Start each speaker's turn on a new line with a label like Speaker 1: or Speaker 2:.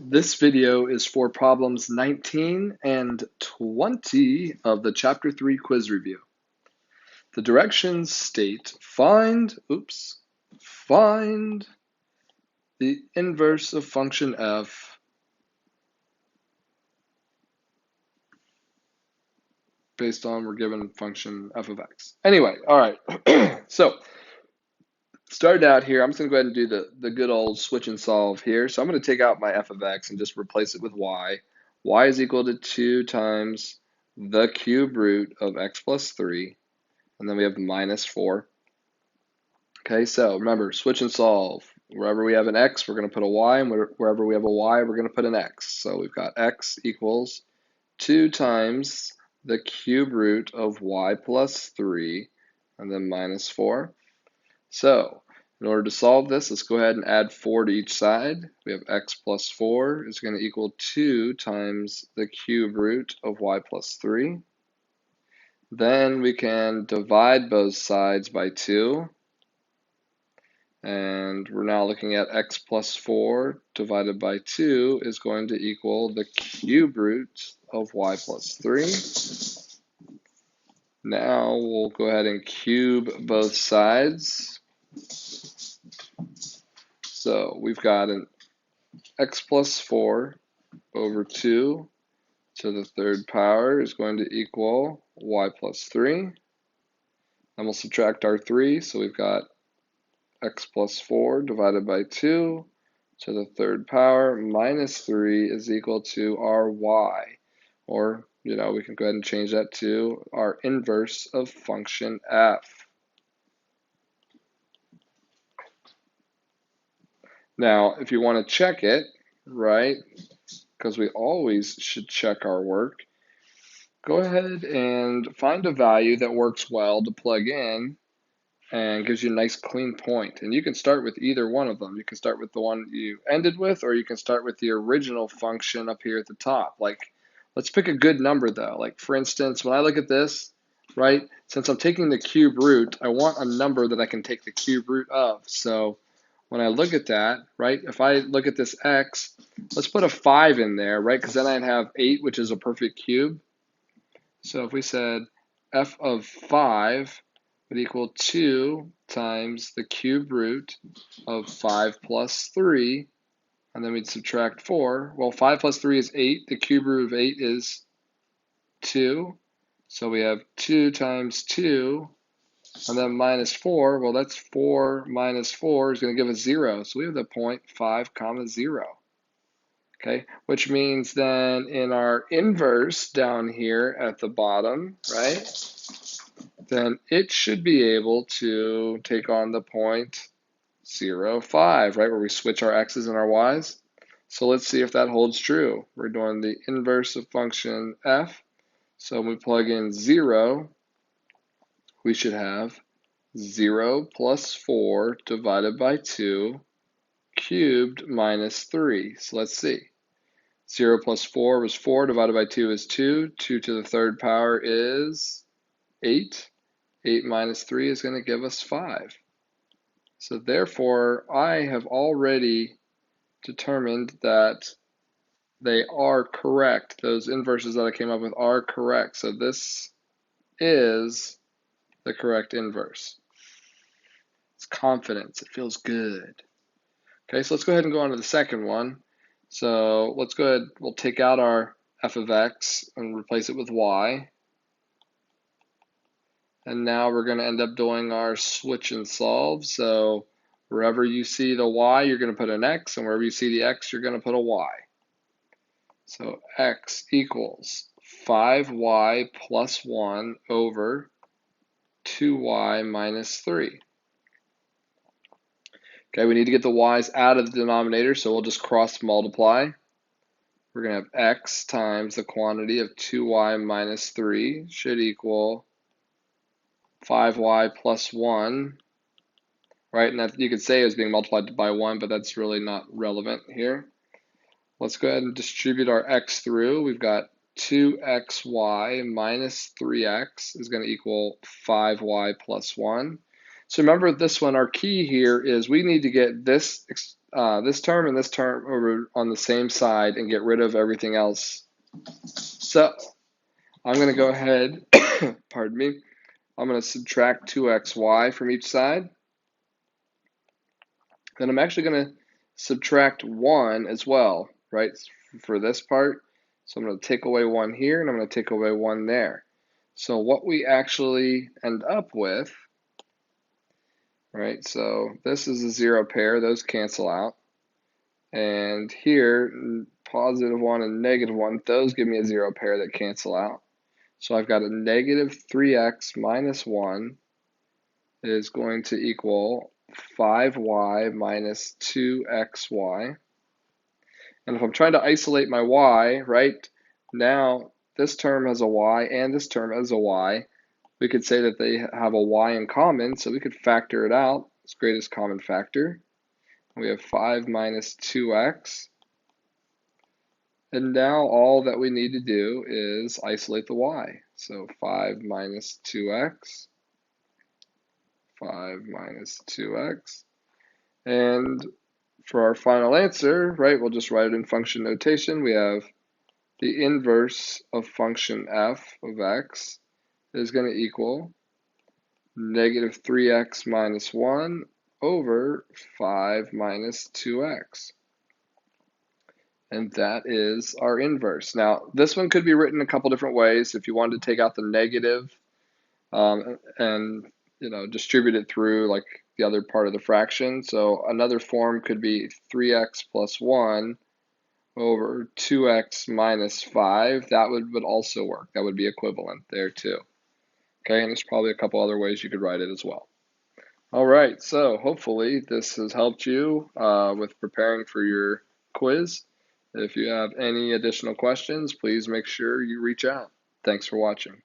Speaker 1: This video is for problems 19 and 20 of the Chapter 3 quiz review. The directions state find the inverse of function f based on we're given function f of x. Anyway, all right. So start out here. I'm just going to go ahead and do the good old switch and solve here. So I'm going to take out my f of x and just replace it with y. Y is equal to 2 times the cube root of x plus 3. And then we have minus 4. Okay, so remember, switch and solve. Wherever we have an x, we're going to put a y, and wherever we have a y, we're going to put an x. So we've got x equals 2 times the cube root of y plus 3, and then minus 4. So in order to solve this, let's go ahead and add 4 to each side. We have x plus 4 is going to equal 2 times the cube root of y plus 3. Then we can divide both sides by 2. And we're now looking at x plus 4 divided by 2 is going to equal the cube root of y plus 3. Now we'll go ahead and cube both sides. So we've got an x plus 4 over 2 to the third power is going to equal y plus 3. And we'll subtract our 3, so we've got x plus 4 divided by 2 to the third power minus 3 is equal to our y. Or, we can go ahead and change that to our inverse of function f. Now, if you want to check it, right, because we always should check our work, go ahead and find a value that works well to plug in and gives you a nice clean point. And you can start with either one of them. You can start with the one you ended with, or you can start with the original function up here at the top. Like, let's pick a good number though. Like, for instance, when I look at this, right, since I'm taking the cube root, I want a number that I can take the cube root of. So when I look at that, right, if I look at this x, let's put a 5 in there, right, because then I'd have 8, which is a perfect cube. So if we said f of 5 would equal 2 times the cube root of 5 plus 3, and then we'd subtract 4. Well, 5 plus 3 is 8. The cube root of 8 is 2. So we have 2 times 2, and then minus 4. Well, that's 4 minus 4 is going to give us 0. So we have the point 5 comma 0. Okay, which means then in our inverse down here at the bottom, right, then it should be able to take on the point 0, 5, right, where we switch our x's and our y's. So let's see if that holds true. We're doing the inverse of function f. So when we plug in 0, we should have 0 plus 4 divided by 2 cubed minus 3. So let's see. 0 plus 4 was 4, divided by 2 is 2. 2 to the third power is 8. 8 minus 3 is going to give us 5. So therefore, I have already determined that they are correct. Those inverses that I came up with are correct. So this is the correct inverse. It's confidence. It feels good. Okay, so let's go ahead and go on to the second one. So let's go ahead, we'll take out our f of x and replace it with y. And now we're going to end up doing our switch and solve. So wherever you see the y, you're going to put an x, and wherever you see the x, you're going to put a y. So x equals 5y plus 1 over 2y minus 3. Okay, we need to get the y's out of the denominator, so we'll just cross multiply. We're going to have x times the quantity of 2y minus 3 should equal 5y plus 1, right? And that, you could say it's being multiplied by 1, but that's really not relevant here. Let's go ahead and distribute our x through. We've got 2xy minus 3x is going to equal 5y plus 1. So remember this one, our key here is we need to get this this term and this term over on the same side and get rid of everything else. So I'm going to go ahead, pardon me, I'm going to subtract 2xy from each side. Then I'm actually going to subtract 1 as well, right, for this part. So I'm going to take away 1 here, and I'm going to take away 1 there. So what we actually end up with, right, so this is a 0 pair. Those cancel out. And here, positive 1 and negative 1, those give me a 0 pair that cancel out. So I've got a negative 3x minus 1 is going to equal 5y minus 2xy. And if I'm trying to isolate my y, right, now this term has a y and this term has a y. We could say that they have a y in common, so we could factor it out. It's greatest common factor. We have 5 minus 2x. And now all that we need to do is isolate the y. So 5 minus 2x. 5 minus 2x. And for our final answer, right, we'll just write it in function notation. We have the inverse of function f of x is going to equal negative 3x minus 1 over 5 minus 2x. And that is our inverse. Now, this one could be written a couple different ways. If you wanted to take out the negative and distribute it through like the other part of the fraction. So another form could be 3x plus 1 over 2x minus 5. That would also work. That would be equivalent there too. Okay, and there's probably a couple other ways you could write it as well. All right, so hopefully this has helped you with preparing for your quiz. If you have any additional questions, please make sure you reach out. Thanks for watching.